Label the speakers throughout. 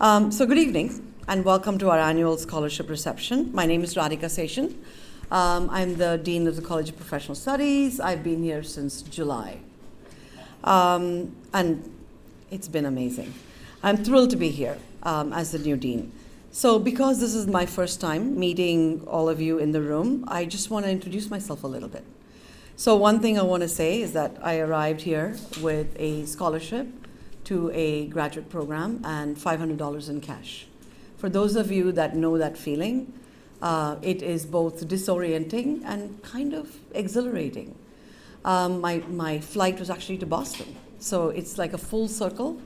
Speaker 1: So good evening and welcome to our annual scholarship reception. My name is Radhika Seshan. I'm the Dean of the College of Professional Studies. I've been here since July. And it's been amazing. I'm thrilled to be here as the new Dean. So because this is my first time meeting all of you in the room, I just want to introduce myself a little bit. So one thing I want to say is that I arrived here with a scholarship to a graduate program and $500 in cash. For those of you that know that feeling, it is both disorienting and kind of exhilarating. My flight was actually to Boston, so it's like a full circle.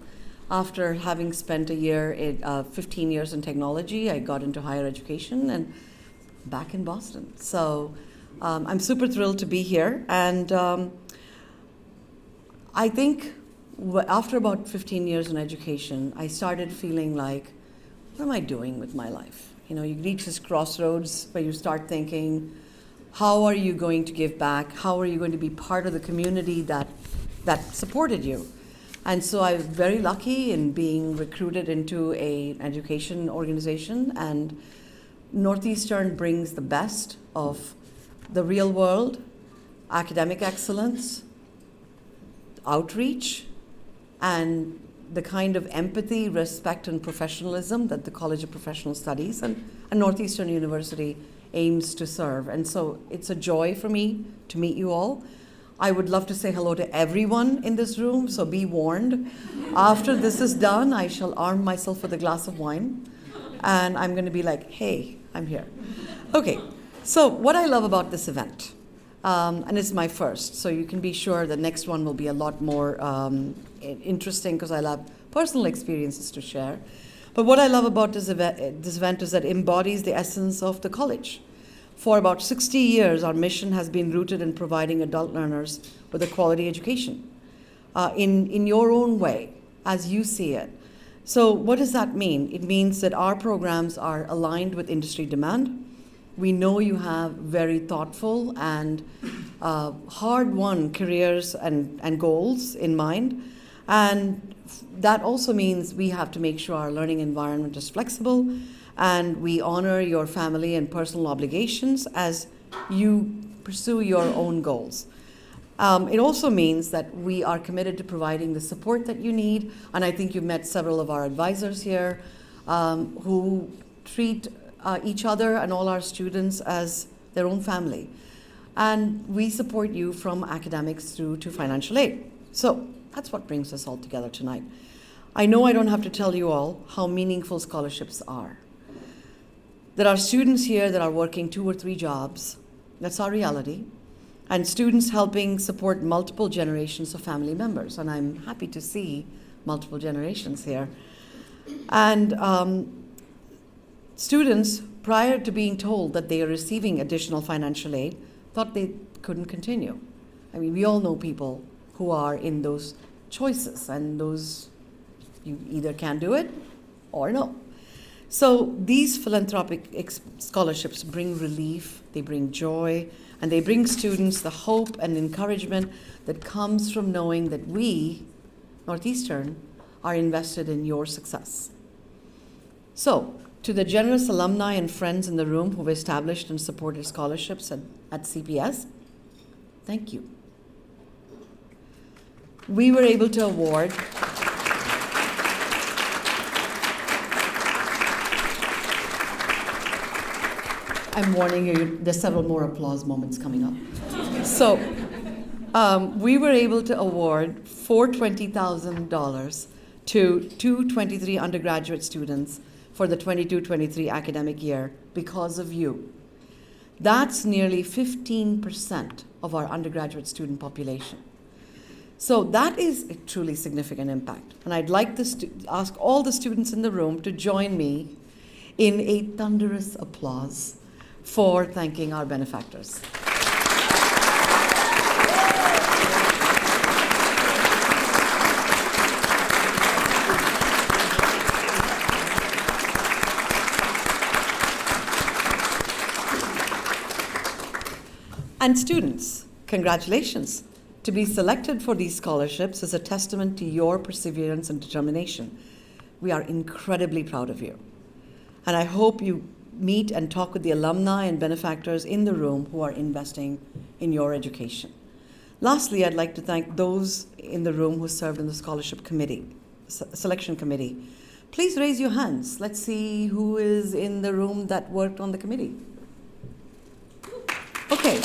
Speaker 1: After having spent 15 years in technology, I got into higher education and back in Boston. So I'm super thrilled to be here, and I think after about 15 years in education, I started feeling like, what am I doing with my life? You know, you reach this crossroads where you start thinking, how are you going to give back? How are you going to be part of the community that supported you? And so I was very lucky in being recruited into an education organization, and Northeastern brings the best of the real world, academic excellence, outreach, and the kind of empathy, respect, and professionalism that the College of Professional Studies and Northeastern University aims to serve. And so it's a joy for me to meet you all. I would love to say hello to everyone in this room, so be warned. After this is done, I shall arm myself with a glass of wine, and I'm going to be like, hey, I'm here. Okay, so what I love about this event, and it's my first, so you can be sure the next one will be a lot more interesting because I'll have personal experiences to share. But what I love about this event is that it embodies the essence of the college. For about 60 years, our mission has been rooted in providing adult learners with a quality education in your own way, as you see it. So what does that mean? It means that our programs are aligned with industry demand. We know you have very thoughtful and hard-won careers and goals in mind. And that also means we have to make sure our learning environment is flexible, and we honor your family and personal obligations as you pursue your own goals. It also means that we are committed to providing the support that you need, and I think you've met several of our advisors here who treat each other and all our students as their own family. And we support you from academics through to financial aid. So that's what brings us all together tonight. I know I don't have to tell you all how meaningful scholarships are. There are students here that are working 2 or 3 jobs. That's our reality. And students helping support multiple generations of family members. And I'm happy to see multiple generations here. And students, prior to being told that they are receiving additional financial aid, thought they couldn't continue. I mean, we all know people who are in those choices, and those, you either can do it or no. So these philanthropic scholarships bring relief, they bring joy, and they bring students the hope and encouragement that comes from knowing that we, Northeastern, are invested in your success. So, to the generous alumni and friends in the room who've established and supported scholarships at CPS, thank you. We were able to award I'm warning you, there's several more applause moments coming up. So we were able to award $420,000 to 223 undergraduate students for the 22-23 academic year because of you. That's nearly 15% of our undergraduate student population. So that is a truly significant impact. And I'd like to ask all the students in the room to join me in a thunderous applause for thanking our benefactors. And students, congratulations. To be selected for these scholarships is a testament to your perseverance and determination. We are incredibly proud of you. And I hope you meet and talk with the alumni and benefactors in the room who are investing in your education. Lastly, I'd like to thank those in the room who served in the scholarship committee, selection committee. Please raise your hands. Let's see who is in the room that worked on the committee. Okay.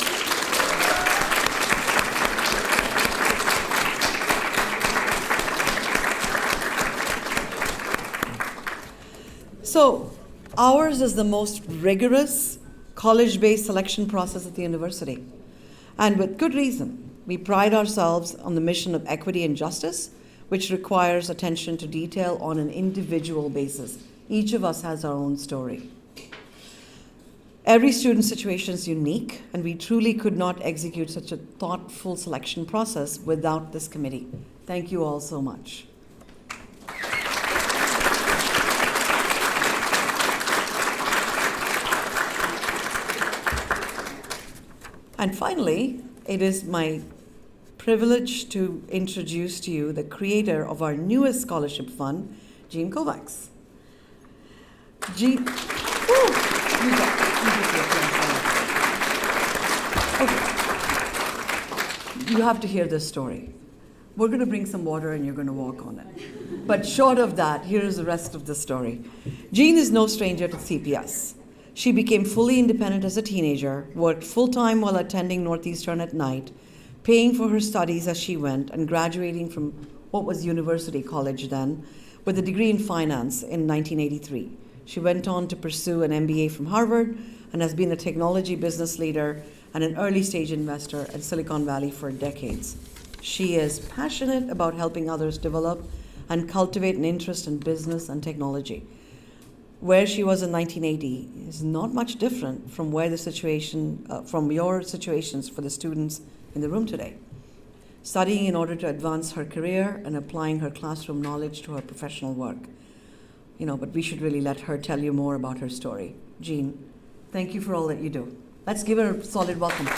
Speaker 1: So, ours is the most rigorous college-based selection process at the university. And with good reason. We pride ourselves on the mission of equity and justice, which requires attention to detail on an individual basis. Each of us has our own story. Every student situation is unique, and we truly could not execute such a thoughtful selection process without this committee. Thank you all so much. And finally, it is my privilege to introduce to you the creator of our newest scholarship fund, Jean Kovacs. Jean, you have to hear this story. We're going to bring some water and you're going to walk on it. But short of that, here is the rest of the story. Jean is no stranger to CPS. She became fully independent as a teenager, worked full-time while attending Northeastern at night, paying for her studies as she went, and graduating from what was University College then, with a degree in finance in 1983. She went on to pursue an MBA from Harvard and has been a technology business leader and an early-stage investor at Silicon Valley for decades. She is passionate about helping others develop and cultivate an interest in business and technology. Where she was in 1980 is not much different from where the situation, from your situations for the students in the room today. Studying in order to advance her career and applying her classroom knowledge to her professional work. But we should really let her tell you more about her story. Jean, thank you for all that you do. Let's give her a solid welcome.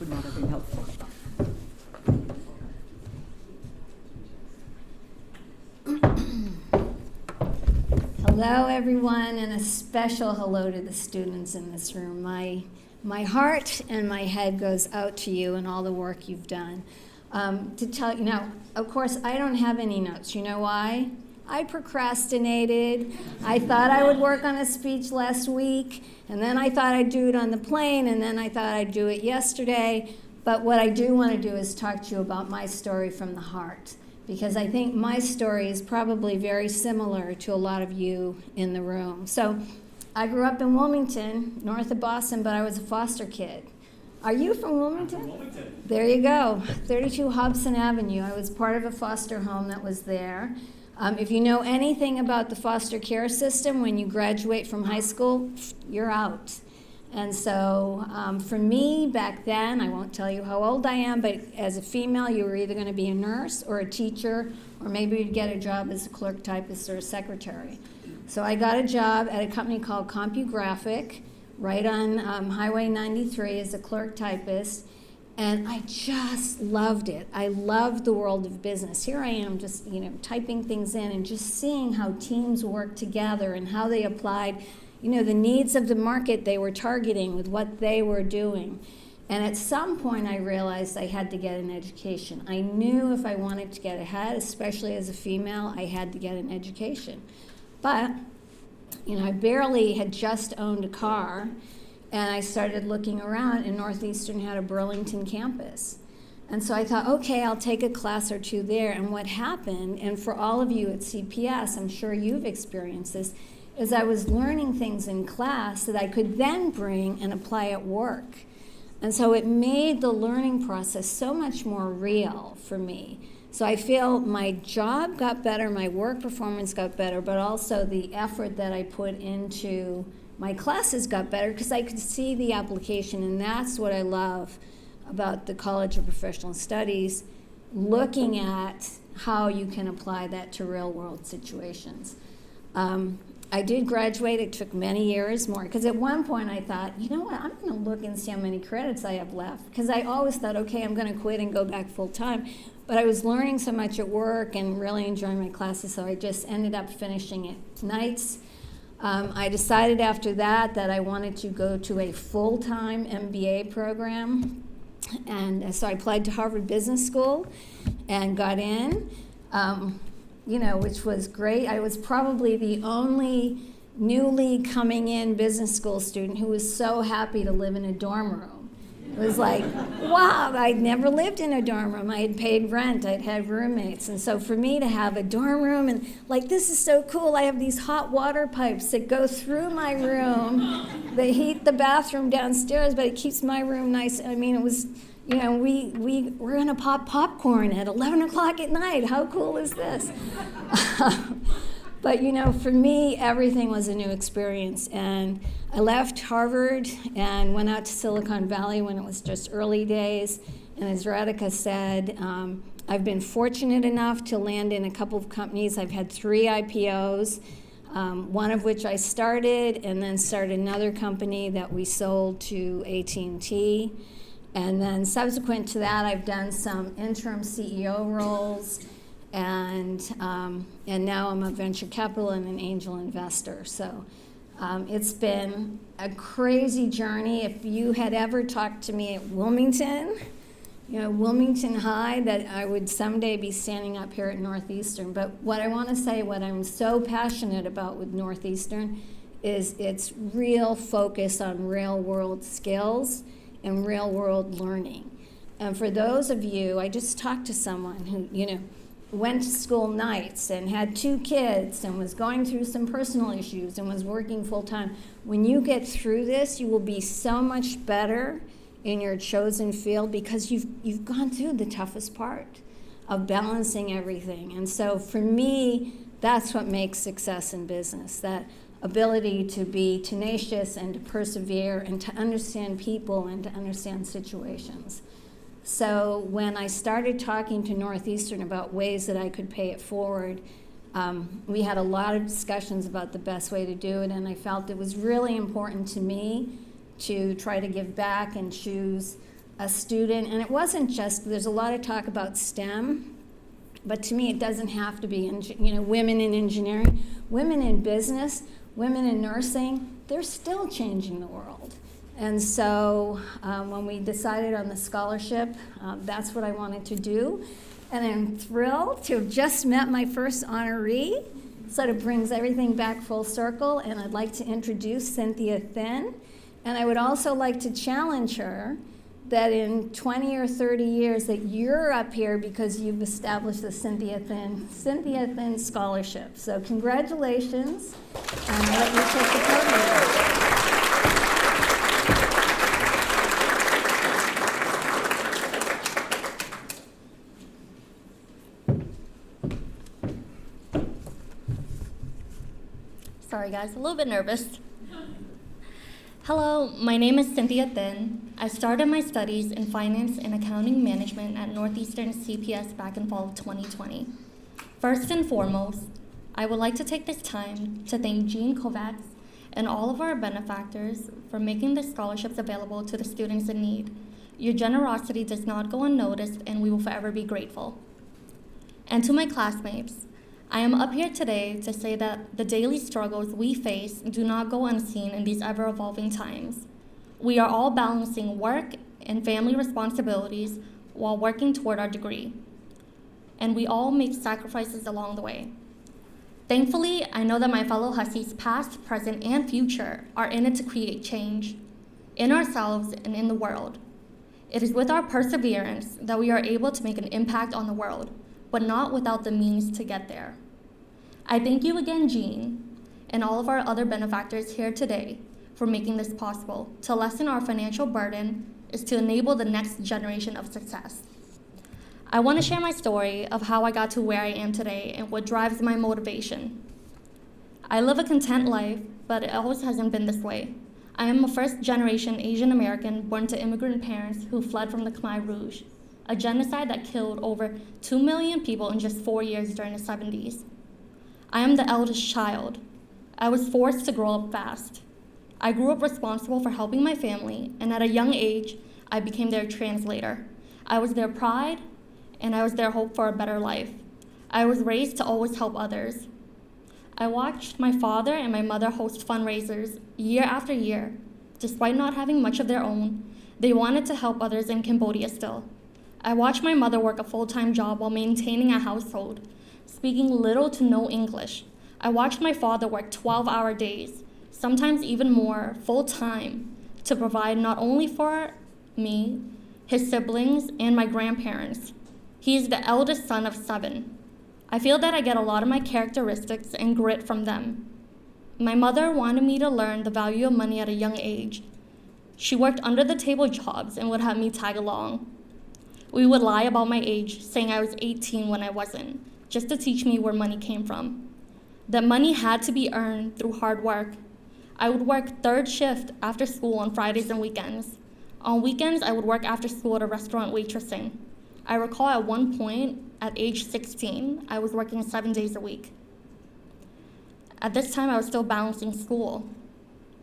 Speaker 1: Would not have been helpful.
Speaker 2: Hello, everyone, and a special hello to the students in this room. My heart and my head goes out to you and all the work you've done. To tell you now, of course, I don't have any notes. You know why? I procrastinated. I thought I would work on a speech last week, and then I thought I'd do it on the plane, and then I thought I'd do it yesterday. But what I do want to do is talk to you about my story from the heart, because I think my story is probably very similar to a lot of you in the room. So I grew up in Wilmington, north of Boston, but I was a foster kid. Are you from Wilmington?
Speaker 3: I'm from Wilmington.
Speaker 2: There you go, 32 Hobson Avenue. I was part of a foster home that was there. If you know anything about the foster care system, when you graduate from high school, you're out. And so for me, back then, I won't tell you how old I am, but as a female, you were either going to be a nurse or a teacher, or maybe you'd get a job as a clerk typist or a secretary. So I got a job at a company called CompuGraphic, right on Highway 93 as a clerk typist. And I just loved it. I loved the world of business. Here I am just, typing things in and just seeing how teams work together and how they applied, the needs of the market they were targeting with what they were doing. And at some point I realized I had to get an education. I knew if I wanted to get ahead, especially as a female, I had to get an education. But, I barely had just owned a car. And I started looking around, and Northeastern had a Burlington campus. And so I thought, okay, I'll take a class or two there. And what happened, and for all of you at CPS, I'm sure you've experienced this, is I was learning things in class that I could then bring and apply at work. And so it made the learning process so much more real for me. So I feel my job got better, my work performance got better, but also the effort that I put into my classes got better because I could see the application, and that's what I love about the College of Professional Studies, looking at how you can apply that to real-world situations. I did graduate. It took many years more, because at one point I thought, you know what, I'm going to look and see how many credits I have left, because I always thought, okay, I'm going to quit and go back full time. But I was learning so much at work and really enjoying my classes, so I just ended up finishing it nights. I decided after that I wanted to go to a full-time MBA program, and so I applied to Harvard Business School and got in. Which was great. I was probably the only newly coming in business school student who was so happy to live in a dorm room. It was like, wow, I'd never lived in a dorm room. I had paid rent, I'd had roommates. And so for me to have a dorm room and like, this is so cool. I have these hot water pipes that go through my room. They heat the bathroom downstairs, but it keeps my room nice. I mean, it was, we're going to pop popcorn at 11 o'clock at night. How cool is this? But, for me, everything was a new experience. And I left Harvard and went out to Silicon Valley when it was just early days. And as Radhika said, I've been fortunate enough to land in a couple of companies. I've had 3 IPOs, one of which I started, and then started another company that we sold to AT&T. And then subsequent to that, I've done some interim CEO roles, and now I'm a venture capital and an angel investor. So it's been a crazy journey. If you had ever talked to me at Wilmington, Wilmington High, that I would someday be standing up here at Northeastern. But what I want to say, what I'm so passionate about with Northeastern is its real focus on real world skills and real world learning. And for those of you, I just talked to someone who, went to school nights and had 2 kids and was going through some personal issues and was working full time. When you get through this, you will be so much better in your chosen field because you've gone through the toughest part of balancing everything. And so for me, that's what makes success in business, that ability to be tenacious and to persevere and to understand people and to understand situations. So when I started talking to Northeastern about ways that I could pay it forward, we had a lot of discussions about the best way to do it, and I felt it was really important to me to try to give back and choose a student. And it wasn't just, there's a lot of talk about STEM, but to me it doesn't have to be, women in engineering, women in business, women in nursing, they're still changing the world. And so when we decided on the scholarship, that's what I wanted to do. And I'm thrilled to have just met my first honoree. Sort of brings everything back full circle. And I'd like to introduce Cynthia Thin. And I would also like to challenge her that in 20 or 30 years that you're up here because you've established the Cynthia Thin Scholarship. So congratulations. And I'll let you take the podium.
Speaker 3: Sorry guys, a little bit nervous. Hello, my name is Cynthia Thin. I started my studies in finance and accounting management at Northeastern CPS back in fall of 2020. First and foremost, I would like to take this time to thank Gene Kovacs and all of our benefactors for making the scholarships available to the students in need. Your generosity does not go unnoticed, and we will forever be grateful. And to my classmates, I am up here today to say that the daily struggles we face do not go unseen in these ever-evolving times. We are all balancing work and family responsibilities while working toward our degree. And we all make sacrifices along the way. Thankfully, I know that my fellow Hussies, past, present, and future, are in it to create change, in ourselves and in the world. It is with our perseverance that we are able to make an impact on the world, but not without the means to get there. I thank you again, Jean, and all of our other benefactors here today for making this possible. To lessen our financial burden is to enable the next generation of success. I want to share my story of how I got to where I am today and what drives my motivation. I live a content life, but it always hasn't been this way. I am a first-generation Asian American born to immigrant parents who fled from the Khmer Rouge, a genocide that killed over 2 million people in just 4 years during the 70s. I am the eldest child. I was forced to grow up fast. I grew up responsible for helping my family, and at a young age, I became their translator. I was their pride, and I was their hope for a better life. I was raised to always help others. I watched my father and my mother host fundraisers year after year. Despite not having much of their own, they wanted to help others in Cambodia still. I watched my mother work a full-time job while maintaining a household, speaking little to no English. I watched my father work 12-hour days, sometimes even more, full-time, to provide not only for me, his siblings, and my grandparents. He is the eldest son of 7. I feel that I get a lot of my characteristics and grit from them. My mother wanted me to learn the value of money at a young age. She worked under-the-table jobs and would have me tag along. We would lie about my age, saying I was 18 when I wasn't, just to teach me where money came from. That money had to be earned through hard work. I would work third shift after school on Fridays and weekends. On weekends, I would work after school at a restaurant waitressing. I recall at one point, at age 16, I was working 7 days a week. At this time, I was still balancing school.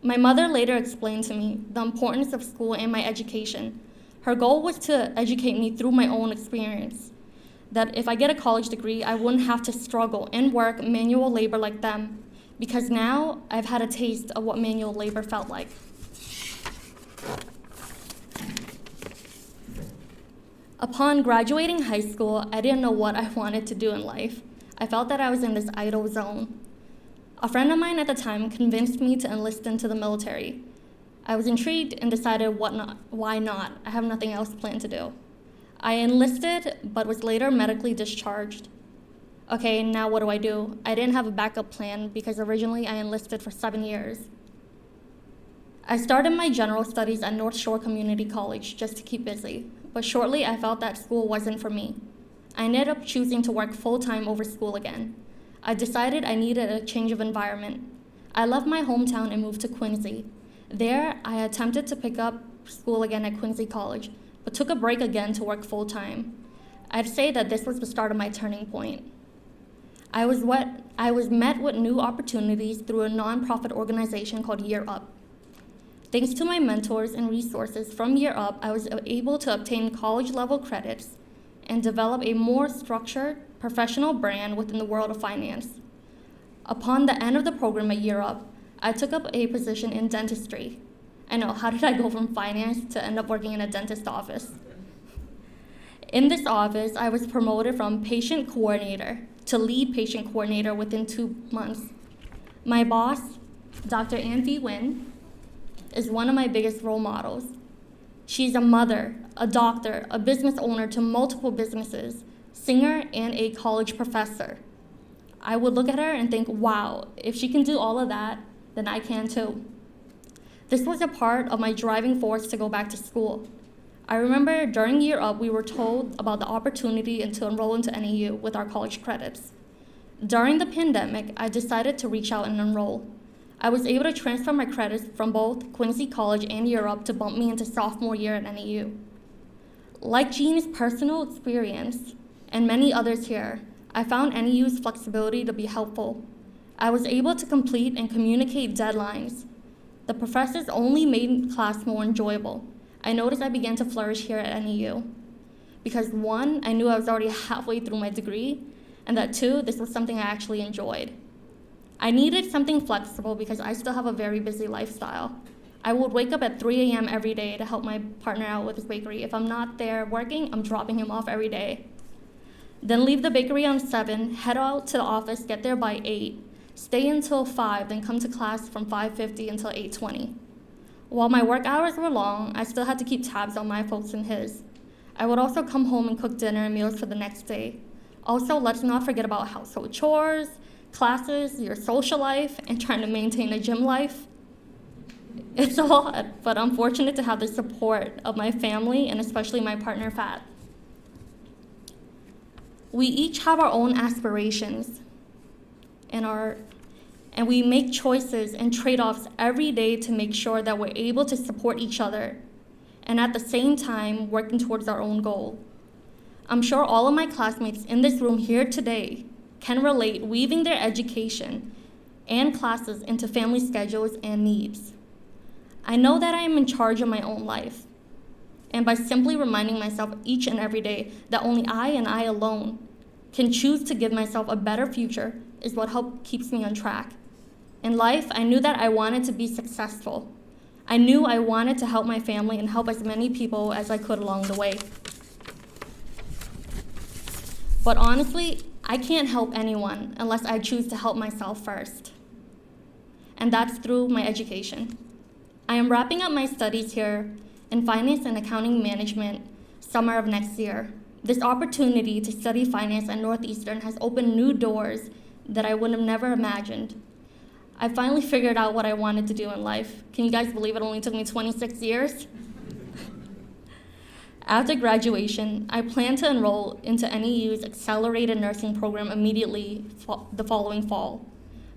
Speaker 3: My mother later explained to me the importance of school and my education. Her goal was to educate me through my own experience, that if I get a college degree, I wouldn't have to struggle and work manual labor like them, because now I've had a taste of what manual labor felt like. Upon graduating high school, I didn't know what I wanted to do in life. I felt that I was in this idle zone. A friend of mine at the time convinced me to enlist into the military. I was intrigued and decided why not? I have nothing else planned to do. I enlisted, but was later medically discharged. Okay, now what do? I didn't have a backup plan because originally I enlisted for 7 years. I started my general studies at North Shore Community College just to keep busy, but shortly I felt that school wasn't for me. I ended up choosing to work full-time over school again. I decided I needed a change of environment. I left my hometown and moved to Quincy. There, I attempted to pick up school again at Quincy College, but took a break again to work full-time. I'd say that this was the start of my turning point. I was met with new opportunities through a nonprofit organization called Year Up. Thanks to my mentors and resources from Year Up, I was able to obtain college-level credits and develop a more structured, professional brand within the world of finance. Upon the end of the program at Year Up, I took up a position in dentistry. I know, how did I go from finance to end up working in a dentist office? In this office, I was promoted from patient coordinator to lead patient coordinator within 2 months. My boss, Dr. Ann V. Nguyen, is one of my biggest role models. She's a mother, a doctor, a business owner to multiple businesses, singer, and a college professor. I would look at her and think, wow, if she can do all of that, then I can too. This was a part of my driving force to go back to school. I remember during Year Up, we were told about the opportunity to enroll into NAU with our college credits. During the pandemic, I decided to reach out and enroll. I was able to transfer my credits from both Quincy College and Year Up to bump me into sophomore year at NAU. Like Jean's personal experience, and many others here, I found NAU's flexibility to be helpful. I was able to complete and communicate deadlines. The professors only made class more enjoyable. I noticed I began to flourish here at NAU. Because 1, I knew I was already halfway through my degree, and that 2, this was something I actually enjoyed. I needed something flexible because I still have a very busy lifestyle. I would wake up at 3 a.m. every day to help my partner out with his bakery. If I'm not there working, I'm dropping him off every day. Then leave the bakery on 7, head out to the office, get there by 8, stay until 5, then come to class from 5:50 until 8:20. While my work hours were long, I still had to keep tabs on my folks and his. I would also come home and cook dinner and meals for the next day. Also, let's not forget about household chores, classes, your social life, and trying to maintain a gym life. It's a lot, but I'm fortunate to have the support of my family and especially my partner, Fat. We each have our own aspirations and we make choices and trade-offs every day to make sure that we're able to support each other and at the same time working towards our own goal. I'm sure all of my classmates in this room here today can relate weaving their education and classes into family schedules and needs. I know that I am in charge of my own life. And by simply reminding myself each and every day that only I and I alone can choose to give myself a better future is what keeps me on track. In life, I knew that I wanted to be successful. I knew I wanted to help my family and help as many people as I could along the way. But honestly, I can't help anyone unless I choose to help myself first. And that's through my education. I am wrapping up my studies here in finance and accounting management summer of next year. This opportunity to study finance at Northeastern has opened new doors that I would have never imagined. I finally figured out what I wanted to do in life. Can you guys believe it only took me 26 years? After graduation, I plan to enroll into NEU's accelerated nursing program immediately the following fall.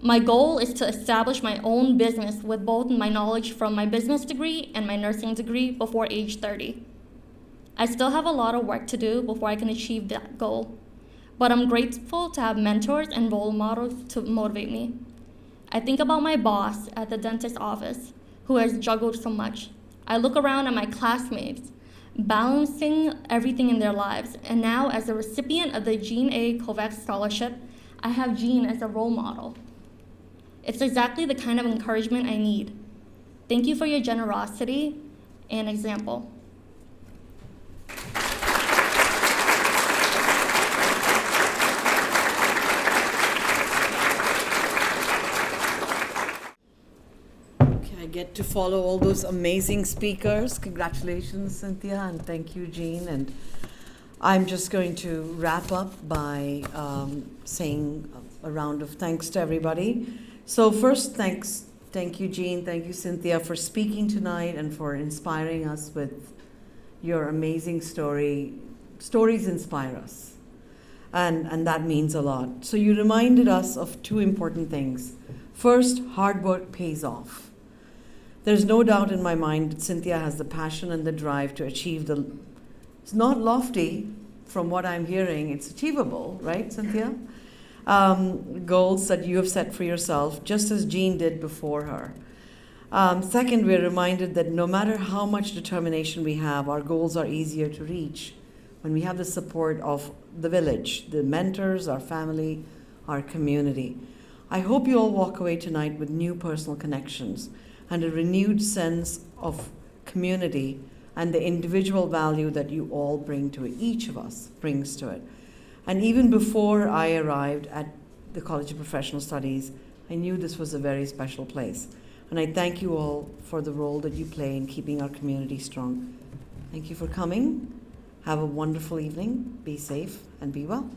Speaker 3: My goal is to establish my own business with both my knowledge from my business degree and my nursing degree before age 30. I still have a lot of work to do before I can achieve that goal, but I'm grateful to have mentors and role models to motivate me. I think about my boss at the dentist's office, who has juggled so much. I look around at my classmates, balancing everything in their lives, and now as a recipient of the Jean A. Kovacs Scholarship, I have Jean as a role model. It's exactly the kind of encouragement I need. Thank you for your generosity and example.
Speaker 1: I get to follow all those amazing speakers. Congratulations, Cynthia, and thank you, Jean. And I'm just going to wrap up by saying a round of thanks to everybody. So first, thank you, Jean, thank you, Cynthia, for speaking tonight and for inspiring us with your amazing story. Stories inspire us, and that means a lot. So you reminded us of two important things. First, hard work pays off. There's no doubt in my mind that Cynthia has the passion and the drive to achieve it's not lofty from what I'm hearing, it's achievable, right, Cynthia? Goals that you have set for yourself, just as Jean did before her. Second, we're reminded that no matter how much determination we have, our goals are easier to reach when we have the support of the village, the mentors, our family, our community. I hope you all walk away tonight with new personal connections and a renewed sense of community and the individual value that you all bring to it, each of us brings to it. And even before I arrived at the College of Professional Studies, I knew this was a very special place. And I thank you all for the role that you play in keeping our community strong. Thank you for coming. Have a wonderful evening. Be safe and be well.